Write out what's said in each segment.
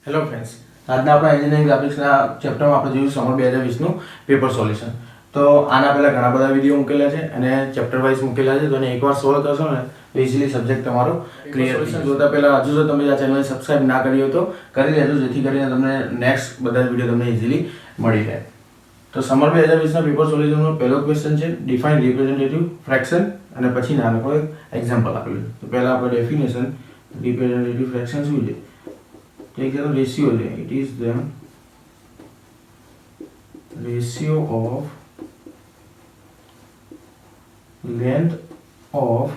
Hello friends, આજના આપણા engineering ગ્રાફિક્સના ચેપ્ટરમાં આપણે જોયું સમર 2020નું પેપર સોલ્યુશન. તો આના પહેલાં ઘણા બધા વિડીયો મૂકેલા છે અને ચેપ્ટર વાઇઝ મૂકેલા છે, તો એને એકવાર સોલ્વ કરશો ને તો ઇઝીલી સબ્જેક્ટ તમારો ક્લિયર થઈ જશે. જોતા પહેલાં હજુ જો તમે આ ચેનલને સબસ્ક્રાઇબ ના કરી હોય તો કરી લેજો, જેથી કરીને તમને નેક્સ્ટ બધા વિડીયો તમને ઇઝીલી મળી રહે. તો સમર 2020ના પેપર સોલ્યુશનનો પહેલો ક્વેશ્ચન છે ડિફાઇન રિપ્રેઝેન્ટેટિવ ફ્રેક્શન, અને પછી નાનો કોઈ એક્ઝામ્પલ આપેલું છે. તો પહેલાં આપણે ડેફિનેશન રિપ્રેઝેન્ટેટિવ ફ્રેક્શન શું છે. Take the ratio. It is the ratio of length of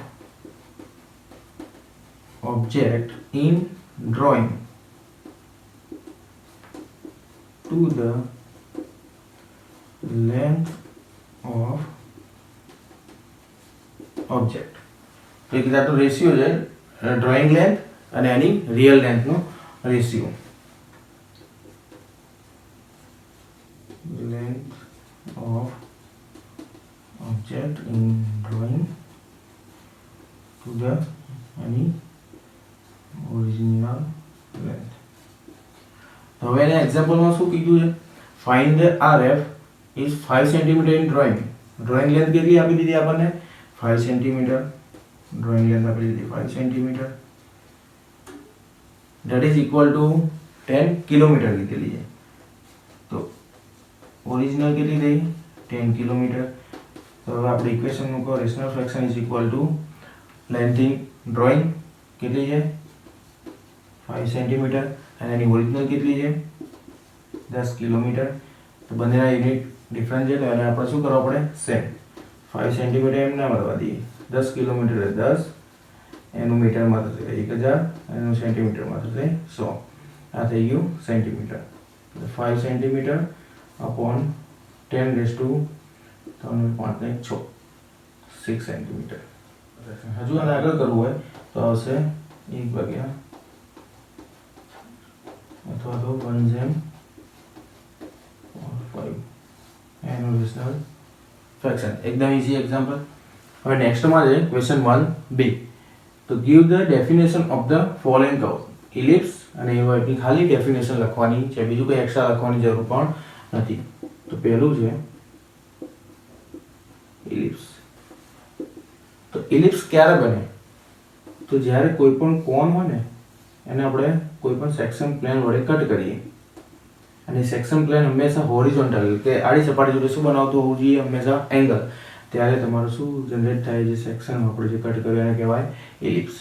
object in drawing to the length of object. તો એક જાતનો રેશિયો છે ડ્રોઈંગ લેન્થ અને એની રિયલ લેન્થનો ratio. Length of object in drawing to the any original length. તો હવે એના એક્ઝામ્પલમાં શું કીધું છે, find the RF is 5 cm in drawing. Drawing length કેટલી આપી દીધી આપણને 5 cm. ડ્રોઈંગ લેન્થ આપી દીધી 5 cm. that is equal to 10 kilometre કીધેલી છે. તો ઓરિજિનલ કેટલી થઈ 10 કિલોમીટર. તો હવે આપણે ઇક્વેશન મૂકો, rational fraction is equal two length in drawing કેટલી છે 5 સેન્ટીમીટર અને એની ઓરિજિનલ કેટલી છે 10 કિલોમીટર. તો બંનેના યુનિટ ડિફરન્ટ છે, તો એને આપણે શું કરવું પડે સેમ. 5 સેન્ટીમીટર એમ ના મળવા દઈએ, 10 કિલોમીટર 10, એનું મીટરમાં થશે 1000, એનું સેન્ટીમીટરમાં થશે 100. આ થઈ ગયું centimetre. 5 centimetre upon 10 raise to 3.5 6 centimetre. હજુ આને આગળ કરવું હોય તો આવશે 1/5 અથવા તો 1/5 એનું રેશનલ ફ્રેક્શન. એકદમ ઇઝી એક્ઝામ્પલ. હવે નેક્સ્ટમાં છે ક્વેશ્ચન 1b. તો give the definition of the following curve. Ellipse અને એની ખાલી ડેફિનેશન લખવાની છે, બીજું કંઈ એક્સ્ટ્રા લખવાની જરૂર પણ નથી. તો પહેલું છે ઇલિપ્સ. તો ઇલિપ્સ ક્યારે બને, તો જ્યારે કોઈ પણ કોન હોય ને એને આપણે કોઈ પણ સેક્શન પ્લેન વડે કટ કરીએ, અને સેક્શન પ્લેન હંમેશા હોરિઝોન્ટલ કે આડી સપાટી જોડે શું બનાવતું હોવું જોઈએ હંમેશા એંગલ, ત્યારે તમારું શું જનરેટ થાય જે સેક્શન આપણે જે કટ કર્યું એને કહેવાય ઇલિપ્સ.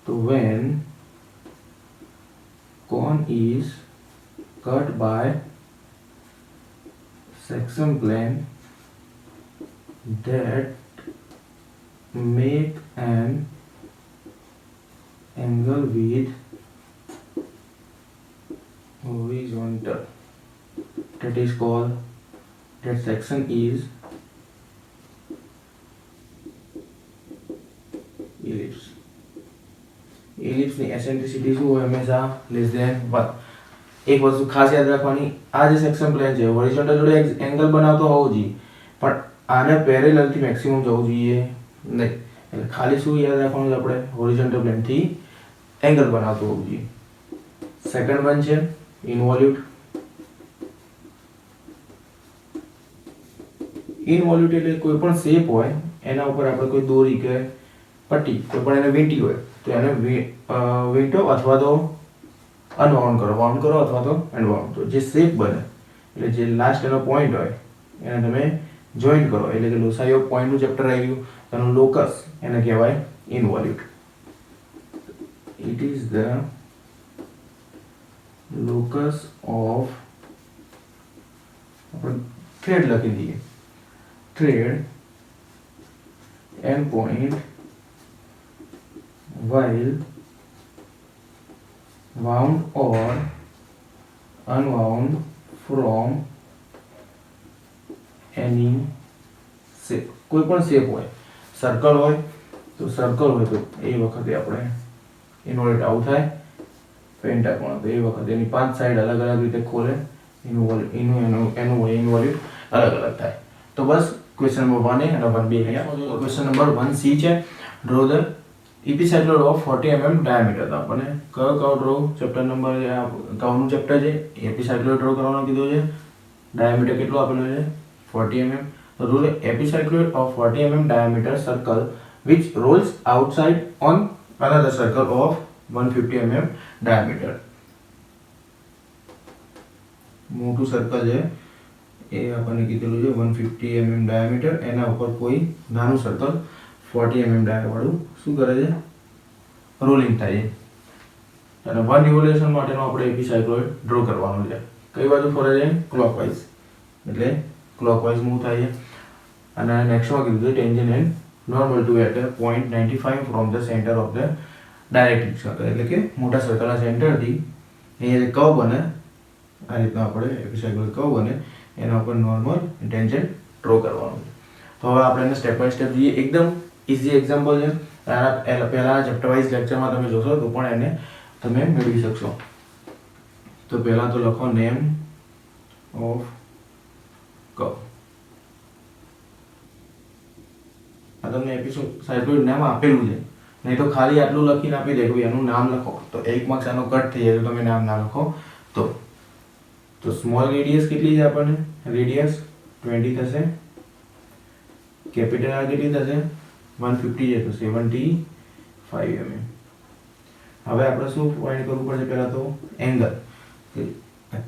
તો when cone is cut by section plane that make an angle with horizontal, that is called, that section is ellipse. ઇલિપ્સની એસેન્ટ્રિસિટી શું હોય હંમેશા લેસ ધેન 1. એક વસ્તુ ખાસ યાદ રાખવાની, આ જે સેક્શન પ્લેન છે હોરિઝોન્ટલ જોડે એંગલ બનાવતો હોવો જોઈએ, પણ આને પેરેલલથી મેક્સિમમ જવું જોઈએ નહીં. એટલે ખાલી શું યાદ રાખવાનું છે આપણે, હોરિઝોન્ટલ પ્લેનથી એંગલ બનાવતો હોવું જોઈએ. સેકન્ડ વન છે ઇન્વોલ્યુટ. ઇન્વોલ્યુટ એટલે કોઈ પણ શેપ હોય એના ઉપર આપણે કોઈ દોરી કે પટ્ટી કોઈ પણ એને વીંટી હોય તો એને વીંટો અથવા તો અનવાઉન્ડ કરો, વાઉન્ડ કરો અથવા તો અનવાઉન્ડ. તો જે શેપ બને એટલે જે લાસ્ટ એનો પોઈન્ટ હોય એને તમે જોઈન્ટ કરો, એટલે કે લોસાઈ ઓફ પોઈન્ટનું ચેપ્ટર આવી ગયું. એનું લોકસ એને કહેવાય involute. It is the locus of, આપણે થ્રેડ લખી દઈએ, thread end point while wound or unwound from any shape. કોઈ પણ શેપ હોય, સર્કલ હોય તો સર્કલ હોય તો એ વખતે આપણે ઇન્વોલ્યુટ આવું થાય. પેન્ટાગોન તો એ વખતે એની 5 સાઈડ અલગ અલગ રીતે ખોલે, એનું ઇન્વોલ્યુટ અલગ અલગ થાય. તો બસ ક્વેશ્ચન નંબર 1 અને 1b અહીંયા. ક્વેશ્ચન નંબર 1c છે, draw the epicycloid of 40 mm diameter. તો આપણને કયો કર્વ ડ્રો ચેપ્ટર નંબર કર્વનું ચેપ્ટર છે એપિસાયક્લોઇડ ડ્રો કરવાનો કીધું છે. ડાયામીટર કેટલું આપેલું છે 40 mm. તો rule epicycloid of 40 mm diameter circle which rolls outside on another circle of 150 mm diameter. મોટું સર્કલ છે એ આપણને કીધેલું છે 150 mm ડાયામીટર, એના ઉપર કોઈ નાનું સર્કલ 40 mm ડાયામીટર વાળું શું કરે છે રોલિંગ થાય છે. અને વન રિવોલ્યુશન માટેનો આપણે એપિસાયક્લોઇડ ડ્રો કરવાનો છે. કઈ બાજુ ફરે છે ક્લોકવાઇઝ, એટલે ક્લોકવાઇઝ મૂવ થાય છે. અને નેક્સ્ટમાં કીધું છે tangent and normal to at point 95 from the centre of the directrix circle. એટલે કે મોટા સર્કલના સેન્ટરથી અહીંયા કર્વ બને, આ રીતના આપણે એપિસાયક્લોઇડ કર્વ બને, એના ઉપર નોર્મલ ટેન્જન્ટ ડ્રો કરવાનું છે. તો હવે આપણે એને સ્ટેપ બાય સ્ટેપ જોઈએ. એકદમ ઇઝી એક્ઝામ્પલ છે. પહેલાં ચેપ્ટર વાઇઝ લેક્ચરમાં તમે જોશો તો પણ એને તમે મેળવી શકશો. તો પહેલાં તો લખો નેમ ઓફ કર્વ. આ તમને એપિસાયક્લોઇડ નામ આપેલું છે, નહીં તો ખાલી આટલું લખીને આપી દે કે એનું નામ લખો તો 1 માર્ક્સ આનો કટ થઈ જાય. તો તમે નામ ના લખો તો સ્મોલ રેડિયસ કેટલી છે આપણને, રેડિયસ 20 થશે, કેપિટલ આર કેટલી થશે 150 છે તો 75 mm. હવે આપણે શું ફાઇન્ડ કરવું પડશે, પહેલાં તો એંગલ,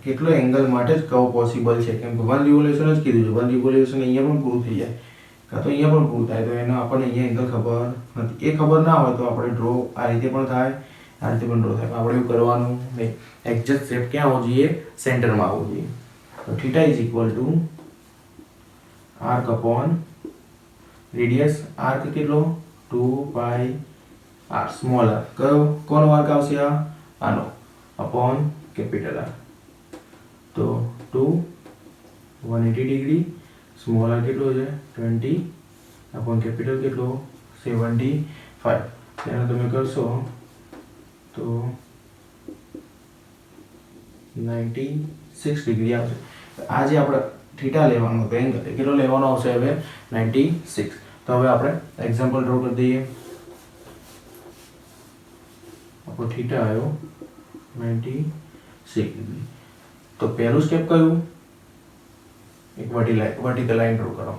કેટલો એંગલ માટે જ કર્વ પોસિબલ છે. કેમ કે 1 રિવોલ્યુશન જ કીધું છે, 1 રિવોલ્યુશન અહીંયા પણ પૂરું થઈ જાય કાં તો અહીંયા પણ પૂરું થાય, તો એનો આપણને અહીંયા એંગલ ખબર નથી. એ ખબર ના હોય તો આપણે ડ્રો આ રીતે પણ થાય, આ રીતે પણ ડ્રો થાય. આપણે એવું કરવાનું નહીં. એક્ઝેક્ટ શેપ ક્યાં આવવો જોઈએ, સેન્ટરમાં આવવો જોઈએ. તો theta is equal two arc upon radius, arc કેટલો 2 r, સ્મોલ આર કોનો આર્ક આવશે આનો, અપોન કેપિટલ આર. તો 180 ડિગ્રી, સ્મોલ આર કેટલો છે 20 અપોન કેપિટલ કેટલો 75. તેને તમે કરશો તો 96 ડિગ્રી આવશે. આ જે આપણે થીટા લેવાનો હતો એંગલ કેટલો લેવાનો આવશે હવે 96. તો હવે આપણે એક્ઝામ્પલ ડ્રો કરી દઈએ. આપણો થીટા આવ્યો 96 ડિગ્રી. તો પહેલું સ્ટેપ કયું, એક વર્ટિકલ લાઈન ડ્રો કરો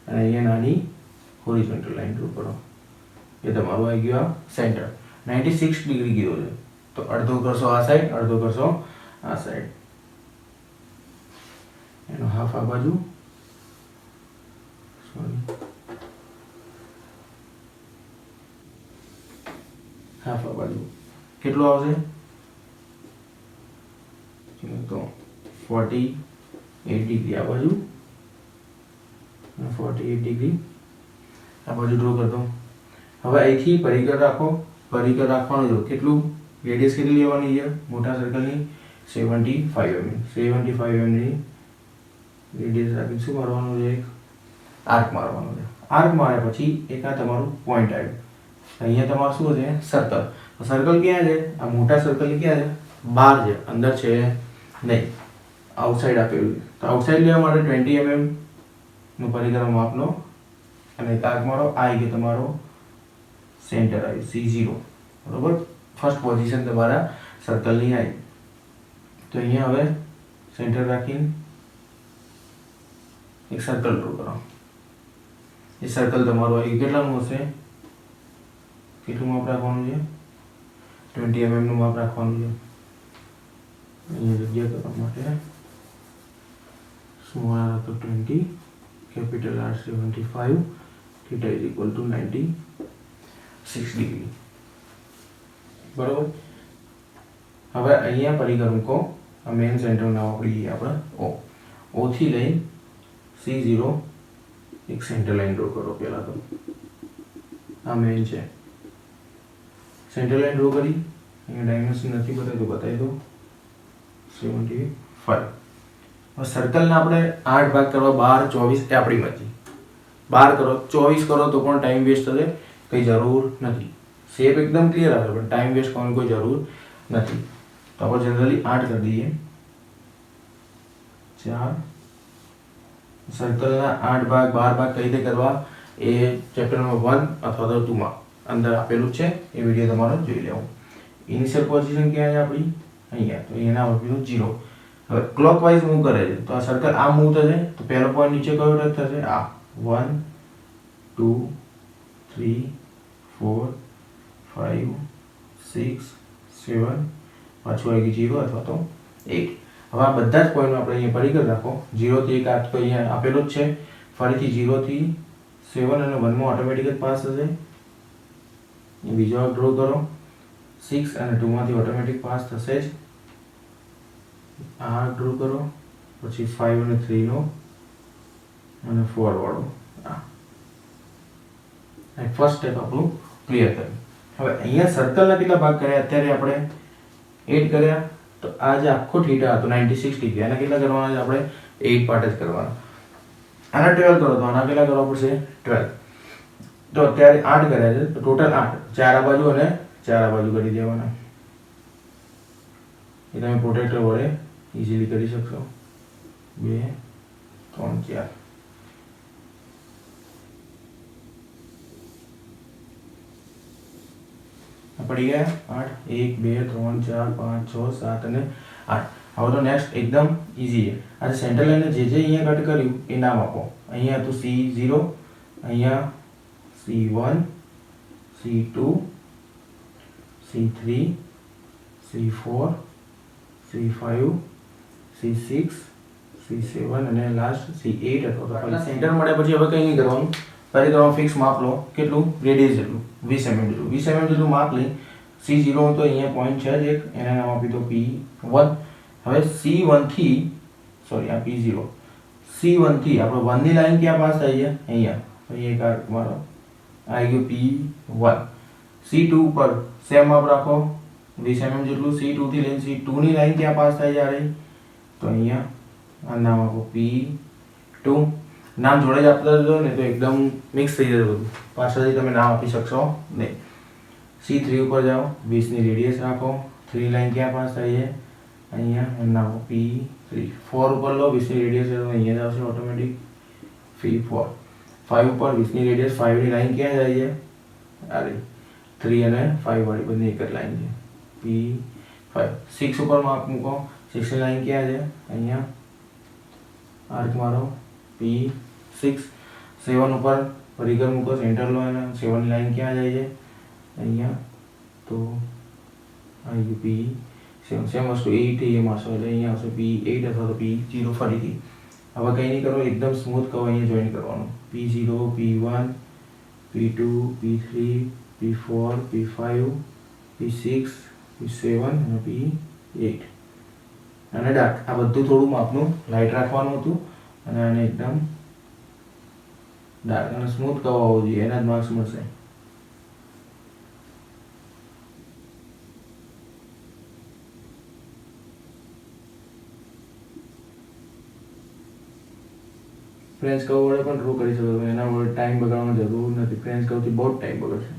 અને અહીંયા નાની હોરિઝોન્ટલ લાઈન ડ્રો કરો. એ તમારું આવી ગયું સેન્ટર. 96 ડિગ્રી કીધો છે તો અડધો કરશો આ સાઈડ, અડધો કરશો આ સાઈડ. એનો હાફ આ બાજુ, હાફ આ બાજુ. કેટલું આવશે તો 48 ડિગ્રી આ બાજુ, 48 ડિગ્રી આ બાજુ ડ્રો કરતો. હવે અહીંથી પરિકર રાખો, પરિકર રાખવાનું જો કેટલું રેડિયસ કેટલી લેવાની છે મોટા સર્કલની 75 mm. 75 mm ની રેડિયસ રાખી શું મારવાનું છે, એક આર્ક મારવાનો છે. આર્ક માર્યા પછી એક આ તમારું પોઈન્ટ આવ્યું, અહીંયા તમારું શું છે સર્કલ. સર્કલ ક્યાં છે, આ મોટા સર્કલ ક્યાં છે, બહાર છે, અંદર છે નહીં, આઉટસાઇડ આપેલું છે. તો આઉટસાઇડ લેવા માટે 20 mm નો પરિક્રમ માપનો અને આર્ક મારો. આ આવી ગયો તમારો સેન્ટર આવી C0, બરોબર. ફર્સ્ટ પોઝિશન તમારા સર્કલની આવી. તો અહીંયા હવે સેન્ટર રાખીને એક સર્કલ ડ્રો કરો. એ સર્કલ તમારું આવી કેટલાનું હશે, કેટલું માપ રાખવાનું છે 20 mm નું માપ રાખવાનું છે. અહીંયા જગ્યા કરવા માટે સ્મોલ આર તો 20, capital R 75, theta is equal to 96 degree, બરોબર. હવે અહીંયા પરિકર મૂકો. આ મેઇન સેન્ટર નામ આપણી આપણે O થી લઈ C0 એક સેન્ટર લાઈન ડ્રો કરો. પહેલા તો આ મેઇન છે, સેન્ટર લાઈન ડ્રો કરી. અહીંયા ડાયમેન્શન નથી બતાવી તો બતાવી દો 75. હવે સર્કલને આપણે 8 ભાગ કરવા, 12 24 એ આપણી મરજી. 12 કરો 24 કરો તો પણ ટાઈમ વેસ્ટ થશે, કંઈ જરૂર નથી. શેપ એકદમ ક્લિયર આવે પણ ટાઈમ વેસ્ટ કરવાની કોઈ જરૂર નથી. તો આપણે જનરલી 8 કરી દઈએ. 4 સર્કલના 8 ભાગ 12 ભાગ કઈ રીતે કરવા એ ચેપ્ટર નંબર 1 અથવા તો 2 માં અંદર આપેલું છે, એ વિડીયો તમારે જોઈ લેવો. ઇનિશિયલ પોઝિશન ક્યાં છે આપણી? અહીંયા. તો એના આપેલું 0. હવે ક્લોકવાઇઝ મૂવ કરે છે, તો આ સર્કલ આ મૂવ થશે, તો પહેલો પોઈન્ટ નીચે કયો ટચ થશે? આ 1 2 3 4 5 6 7, પાછું આવી ગયું 0 અથવા તો 8. હવે આ બધા જ પોઈન્ટ આપણે અહીંયા પરિકર રાખો. 0 થી 1 આ તો અહીંયા આપેલો જ છે, ફરીથી 0 થી 7 અને 1 માં ઓટોમેટિક જ પાસ થશે. બીજો ડ્રો કરો. 6 અને 2 માંથી ઓટોમેટિક પાસ થશે જ. આ ડ્રો કરો, પછી 5 અને 3 નો અને 4 વાળો. આ ફર્સ્ટ સ્ટેપ આપણું ક્લિયર કર્યું. હવે અહીંયા સર્કલના કેટલા ભાગ કર્યા? અત્યારે આપણે 8 કર્યા. તો આ જે આખો થીટા હતો 96 ડિગ્રી, આના કેટલા કરવાના છે? આપણે 8 પાર્ટ જ કરવાના. આના 12 કરો તો આના કેટલા કરવા પડશે? 12. તો અત્યારે 8 કર્યા છે, તો ટોટલ 8. 4 આ બાજુ અને 4 આ બાજુ કરી દેવાના. એ તમે પ્રોટેક્ટર વડે ઇઝીલી કરી શકશો. 2 3 4. પડી ગયા 8. 1 2 3 4 5 6 7 અને 8. હવે તો નેક્સ્ટ એકદમ ઈઝી છે. આ સેન્ટર લાઈનને જે અહીંયા કટ કર્યું એ નામ આપો. અહીંયા હતું C0, અહીંયા C1, C2, C3, C4, C5, C6, C7 અને લાસ્ટ C8 અથવા તો સેન્ટર મળ્યા પછી હવે કંઈ નહીં કરવાનું. પહેલી તમારું ફિક્સ માપ લો. કેટલું? રેડિયસ જેટલું, 20 mm જેટલું. 20 mm જેટલું માપ લઈ. C0 તો અહીંયા પોઈન્ટ છે જ એક, એને નામ આપી દો P1. હવે C1 થી સોરી આ P0, C1 થી આપણે 1 ની લાઈન ક્યાં પાસ થાય છે? અહીંયા. અહીં એક આર્ક મારો આવી ગયો P1. C2 ઉપર સેમ માપ રાખો, 20 mm જેટલું. C2 થી લઈને C2 ની લાઈન ક્યાં પાસ થાય છે? તો અહીંયા આ નામ આપો P2. નામ જોડે જ આપતા જજો ને તો એકદમ મિક્સ થઈ જશે બધું, પાછળથી તમે નામ આપી શકશો નહીં. C3 ઉપર જાઓ, 20 ની રેડિયસ રાખો. 3 લાઈન ક્યાં પાસ થાય છે? અહીંયા. એમ નામ આપો P3. 4 ઉપર લો, 20 ની રેડિયસ તો અહીંયા જ આવશે ઓટોમેટિક P4. 5 ઉપર 20 ની રેડિયસ, 5 ની લાઈન ક્યાં જાય છે? આ રહી 3 અને 5 વાળી બંને એક જ લાઈન છે P5. 6 ઉપર માપ મૂકો, 6 ની લાઈન ક્યાં છે? અહીંયા આર્ક મારો P6. 7 ઉપર પરિકર મૂકો, સેન્ટર લો અને 7 ની લાઈન ક્યાં જાય છે? અહીંયા. તો આવી P7. સેમ વસ્તુ 8 એ મારશો એટલે અહીંયા આવશે P8 અથવા તો P0 ફરીથી. હવે કંઈ નહીં કરો, એકદમ સ્મૂથ કહો અહીંયા જોઈન કરવાનું. P0, P1, P2, P3, P4, P5, P6, P7 અને P8. અને ડાર્ક આ બધું થોડું માપનું લાઇટ રાખવાનું હતું અને આને એકદમ ડાર્ક અને સ્મૂથ કહો હોવો જોઈએ, એના જ માર્ક્સ મળશે. ફ્રેન્ચ કર્વ વડે પણ ડ્રો કરી શકો છો, એના વડે ટાઈમ બગાડવાની જરૂર નથી. ફ્રેન્ચ કર્વથી બહુ ટાઈમ બગડશે.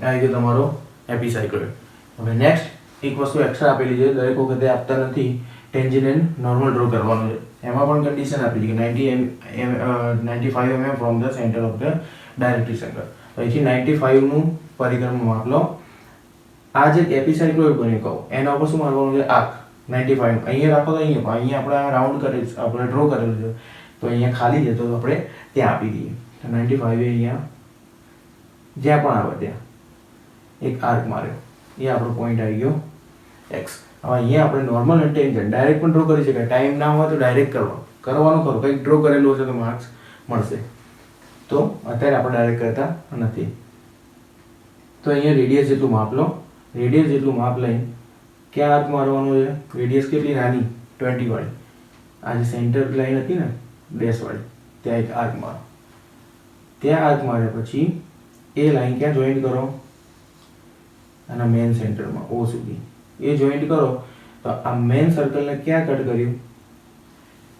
આવી ગયો તમારો એપિસાયક્લોઇડ. હવે નેક્સ્ટ એક વસ્તુ એક્સ્ટ્રા આપેલી છે, દરેક વખતે આપતા નથી. ટેન્જેન્ટ એન્ડ નોર્મલ ડ્રો કરવાનું છે. એમાં પણ કન્ડિશન આપી છે કે 95 mm from the centre of the directrix circle. અહીંથી 95 નું પરિક્રમા માપ લો. આ જે એપિસાયક્લોઇડ બન્યું કહું એના ઉપર શું મારવાનું છે? આર્ક 95. અહીંયા રાખો તો અહીંયા આપણે રાઉન્ડ કરેલ, આપણે ડ્રો કરેલું છે, તો અહીંયા ખાલી છે તો આપણે ત્યાં આપી દઈએ. તો 95 અહીંયા જ્યાં પણ આવે ત્યાં એક આર્ક માર્યો, એ આપણો પોઈન્ટ આવી ગયો x. હવે અહીંયા આપણે નોર્મલ અને ટેન્જન્ટ ડાયરેક્ટ પણ ડ્રો કરી શકાય. ટાઈમ ના હોય તો ડાયરેક્ટ કરવાનું ખરું, કંઈક ડ્રો કરેલું હશે તો માર્ક્સ મળશે. તો અત્યારે આપણે ડાયરેક્ટ કરતા નથી. તો અહીંયા રેડિયસ જેટલું માપ લો. રેડિયસ જેટલું માપ લઈને ક્યાં આર્ક મારવાનું છે? રેડિયસ કેટલી નાની? 20 વાળી. આ જે સેન્ટર લાઈન હતી ને ડેશ વાળી, ત્યાં એક આર્ક મારો. ત્યાં આર્ક માર્યા પછી એ લાઈન ક્યાં જોઈન્ટ કરો? આના મેઇન સેન્ટરમાં O સુધી એ જોઈન્ટ કરો. તો આ મેઇન સર્કલને ક્યાં કટ કર્યું?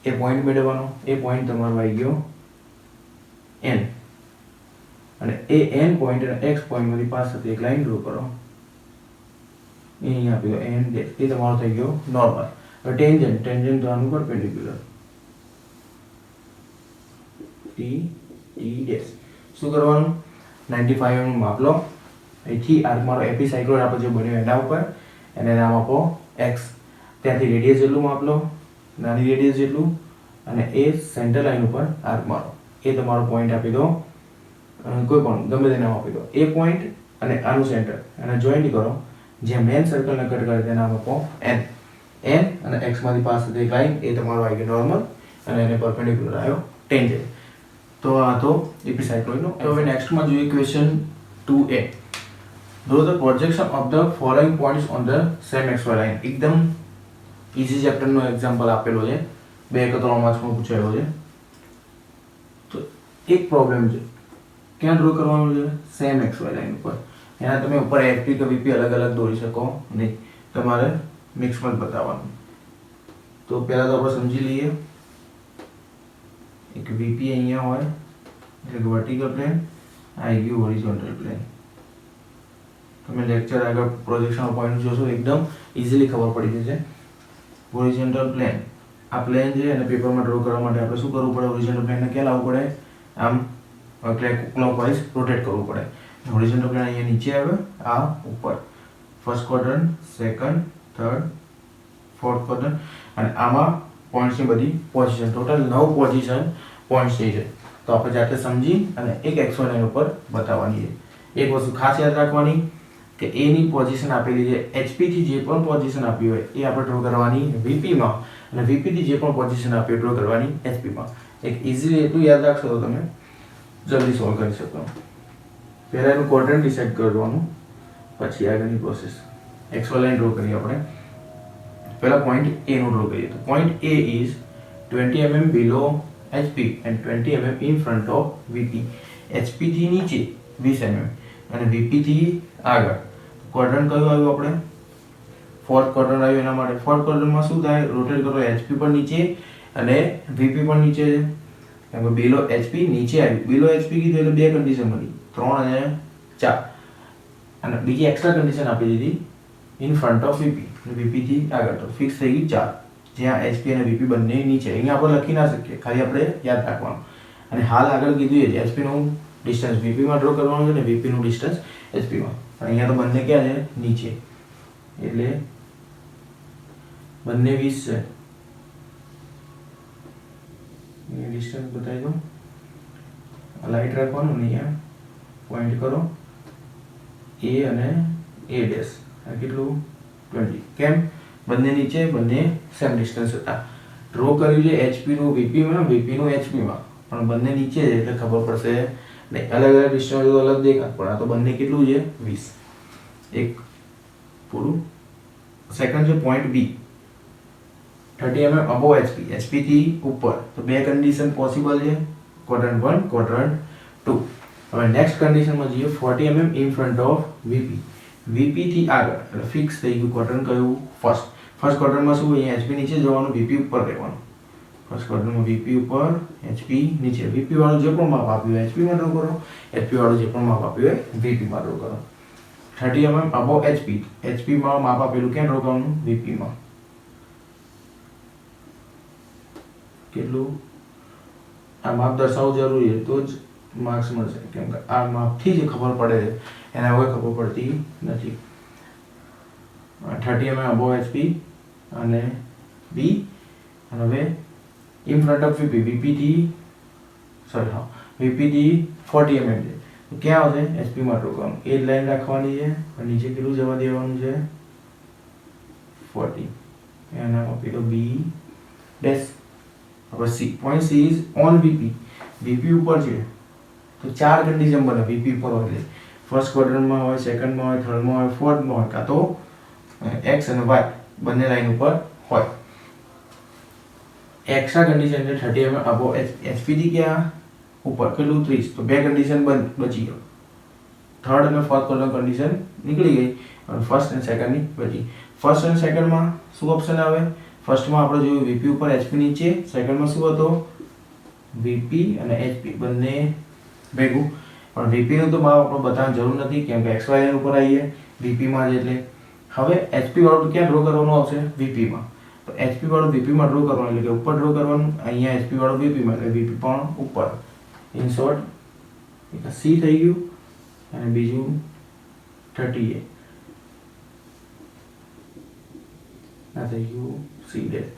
એ પોઈન્ટ મેળવવાનો. એ પોઈન્ટ તમારો આવી ગયો N. અને એ N પોઈન્ટ અને X પોઈન્ટમાંથી પાસ થતી એક લાઈન ડ્રો કરો. અહીંયા આપી દો N ડેશ. એ તમારો થઈ ગયો નોર્મલ. હવે ટેન્જન્ટ તો આનું પરપેન્ડિક્યુલર T T ડેશ. શું કરવાનું 95 mm માપ લો, અહીંથી આર્ક મારો એપી સાયક્લોઇડ આપણે જે બન્યો એના ઉપર, એને નામ આપો x, ત્યાંથી રેડિયસ જેટલું માપ લો, નાની રેડિયસ જેટલું, અને એ સેન્ટર લાઈન ઉપર આર્ક મારો, એ તમારો પોઈન્ટ આપી દો, કોઈ પણ ગમે તે નામ આપી દો, એ પોઈન્ટ અને આનું સેન્ટર અને જોઈન્ટ કરો, જે મેન સર્કલને કટ કરે તેનું નામ આપો n, n અને x માંથી પાસ થતી એક લાઈન એ તમારો આવી ગયો નોર્મલ, અને એને પરપેન્ડિક્યુલર આવ્યો ટેન્જેન્ટ. તો આ તો એપિસાયક્લોઇડનો. તો હવે નેક્સ્ટમાં જોઈએ question 2a. Draw the projection of the following points on the same xy line. એકદમ ઇઝી ચેપ્ટરનો એક્ઝામ્પલ આપેલો છે, 2 કે 3 માર્ક્સમાં પૂછાયેલો છે. તો એક પ્રોબ્લેમ છે, ક્યાં ડ્રો કરવાનું છે? સેમ xy લાઈન ઉપર. એના તમે ઉપર fp કે vp અલગ અલગ દોરી શકો નહીં, તમારે મિક્સમાં જ બતાવવાનું. તો પહેલા તો આપણે સમજી લઈએ, એક vp અહીંયા હોય એટલે કે વર્ટિકલ પ્લેન, આ ગયું હોરિઝોન્ટલ પ્લેન. તમે લેક્ચર આગળ પ્રોજેક્શન પોઈન્ટ જોશો એકદમ ઇઝીલી ખબર પડી જશે. હોરિઝોન્ટલ પ્લેન, આ પ્લેન છે અને પેપરમાં ડ્રો કરવા માટે આપણે શું કરવું પડે? હોરિઝોન્ટલ પ્લેનને ક્યાં લાવવું પડે? આમ ક્લોકવાઇઝ રોટેટ કરવું પડે. હોરિઝોન્ટલ પ્લેન અહીંયા નીચે આવે, આ ઉપર, first quadrant, second, third, fourth quadrant, અને આમાં પોઈન્ટ્સની બધી પોઝિશન, ટોટલ 9 પોઝિશન પોઈન્ટ્સની છે. તો આપણે જાતે સમજી અને એક xy લાઈન ઉપર બતાવવાની છે. એક વસ્તુ ખાસ યાદ રાખવાની કે a ની પોઝિશન આપેલી છે, HP થી જે પણ પોઝિશન આપી હોય એ આપણે ડ્રો કરવાની VP માં, અને VP થી જે પણ પોઝિશન આપી હોય ડ્રો કરવાની HP માં. એક ઇઝીલી એટલું યાદ રાખશો તો તમે જલ્દી સોલ્વ કરી શકો. પહેલા એનું ક્વોડ્રન્ટ ડિસાઇડ કરવાનું, પછી આગળની પ્રોસેસ. xy લાઈન ડ્રો કરીએ આપણે. પહેલા પોઈન્ટ A નું ડ્રો કરીએ. તો point A is 20 mm below HP and 20 mm in front of VP. HP થી નીચે 20 mm અને VP થી આગળ. ક્વોડ્રન્ટ કયું આવ્યું આપણે? ફોર્થ ક્વોડ્રન્ટ આવ્યું. એના માટે ફોર્થ ક્વોડ્રન્ટમાં શું થાય? રોટેટ કરો, HP પણ નીચે અને VP પણ નીચે છે. કેમ કે બિલો HP નીચે આવ્યું. બિલો HP કીધું એટલે બે કન્ડિશન બની, 3 અને 4, અને બીજી એક્સ્ટ્રા કન્ડિશન આપી દીધી in front of VP, VP થી આગળ. તો ફિક્સ થઈ ગઈ 4, જ્યાં HP અને VP બંને નીચે. અહીંયા આપણે લખી ના શકીએ, ખાલી આપણે યાદ રાખવાનું. અને હાલ આગળ કીધું એ જ, HP નું ડિસ્ટન્સ VP માં ડ્રો કરવાનું છે ને VP નું ડિસ્ટન્સ HP માં. પણ અહીંયા તો બંને ક્યાં છે? નીચે, એટલે બંને 20 છે. અહીંયા ડિસ્ટન્સ બતાવી દો, લાઈટ રાખવાનું ને અહીંયા પોઈન્ટ કરો A અને A ડેશ. આ કેટલું? 20. કેમ? બંને નીચે, બંને સેમ ડિસ્ટન્સ હતા. ડ્રો કર્યું છે HP નું VP માં, VP નું HP માં, પણ બંને નીચે છે એટલે ખબર પડશે નહીં. અલગ અલગ ડિસ્ટન્સ તો અલગ દેખાય, પણ આ તો બંને કેટલું છે? 20. એક પૂરું. સેકન્ડ છે point B, 30 mm above HP, HP થી ઉપર. તો બે કન્ડિશન પોસિબલ છે, ક્વોડ્રન્ટ 1, ક્વોડ્રન્ટ 2. હવે નેક્સ્ટ કન્ડિશનમાં જઈએ, 40 mm in front of VP, VP થી આગળ, એટલે ફિક્સ થઈ ગયું. ક્વોડ્રન્ટ કયું? ફર્સ્ટ. ફર્સ્ટ ક્વોડ્રન્ટમાં શું? અહીંયા HP નીચે જવાનું, VP ઉપર રહેવાનું. ફર્સ્ટ ક્વોડ્રન્ટમાં VP ઉપર, HP નીચે. VP વાળું જે પણ માપ આપ્યું હોય HP માં ડ્રો કરો, HP વાળું જે પણ માપ આપ્યું હોય VP માં ડ્રો કરો. 30 mm above HP, HP માં માપ આપેલું ક્યાં ડ્રો કરવાનું? VP માં. કેટલું? આ માપ દર્શાવવું જરૂરી છે, તો જ માર્ક્સ મળશે. કેમ કે આ માપથી જ ખબર પડે છે, એના વગર ખબર પડતી નથી. 30 mm above HP અને B, અને હવે in front of VP, VP થી થી 40 mm છે. તો ક્યાં આવશે? HP માં ડ્રો કરવાનું. એ જ લાઈન રાખવાની છે, પણ નીચે કેટલું જવા દેવાનું છે? 40. એના આપી દો B ડેશ. હવે C, point C is on VP, VP ઉપર છે. તો 4 કન્ડિશન બને VP ઉપર હોય એટલે. ફર્સ્ટ ક્વોડ્રન્ટમાં હોય, સેકન્ડમાં હોય, થર્ડમાં હોય, ફોર્થમાં હોય, કાં તો X અને Y બંને લાઈન ઉપર હોય. એક્સ્ટ્રા કન્ડિશન છે 30 mm above HP થી ક્યાં? ઉપર. કેટલું? 30. તો બે કન્ડિશન બચી ગયો. થર્ડ અને ફોર્થ ક્વોડ્રન્ટ કન્ડિશન નીકળી ગઈ, અને ફર્સ્ટ અને સેકન્ડની બચી. ફર્સ્ટ અને સેકન્ડમાં શું ઓપ્શન આવે? ફર્સ્ટમાં આપણે જોયું VP ઉપર, HP નીચે. સેકન્ડમાં શું હતો? VP અને HP બંને ભેગું. પણ VP નું તો માપ આપણે બતાવવાની જરૂર નથી, કેમ કે XY લાઈન ઉપર આવીએ VP માં જ. એટલે હવે HP વાળું ક્યાં ડ્રો કરવાનું આવશે? VP માં. તો HP વાળું VP માં ડ્રો કરવાનું, એટલે કે ઉપર ડ્રો કરવાનું. અહીંયા HP વાળું VP માં, એટલે VP પણ ઉપર. ઇન શોર્ટ એક સી થઈ ગયું અને બીજું 30A આ થઈ ગયું સી ડેશ.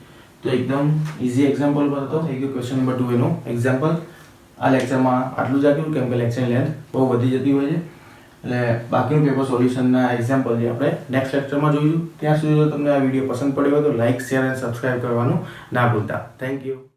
તો એકદમ ઇઝી એક્ઝામ્પલ પર હતો. થઈ ગયું ક્વેશ્ચન નંબર 2 એનું એક્ઝામ્પલ. આ લેક્ચરમાં આટલું જ રાખ્યું કેમ કે લેક્ચરની લેન્થ બહુ વધી જતી હોય છે, એટલે બાકીનું પેપર સોલ્યુશનના એક્ઝામ્પલ જે આપણે નેક્સ્ટ લેક્ચરમાં જોઈશું. ત્યાં સુધી જો તમને આ વિડીયો પસંદ પડ્યો હોય તો લાઇક, શેર અને સબસ્ક્રાઈબ કરવાનું ના ભૂલતા. Thank you.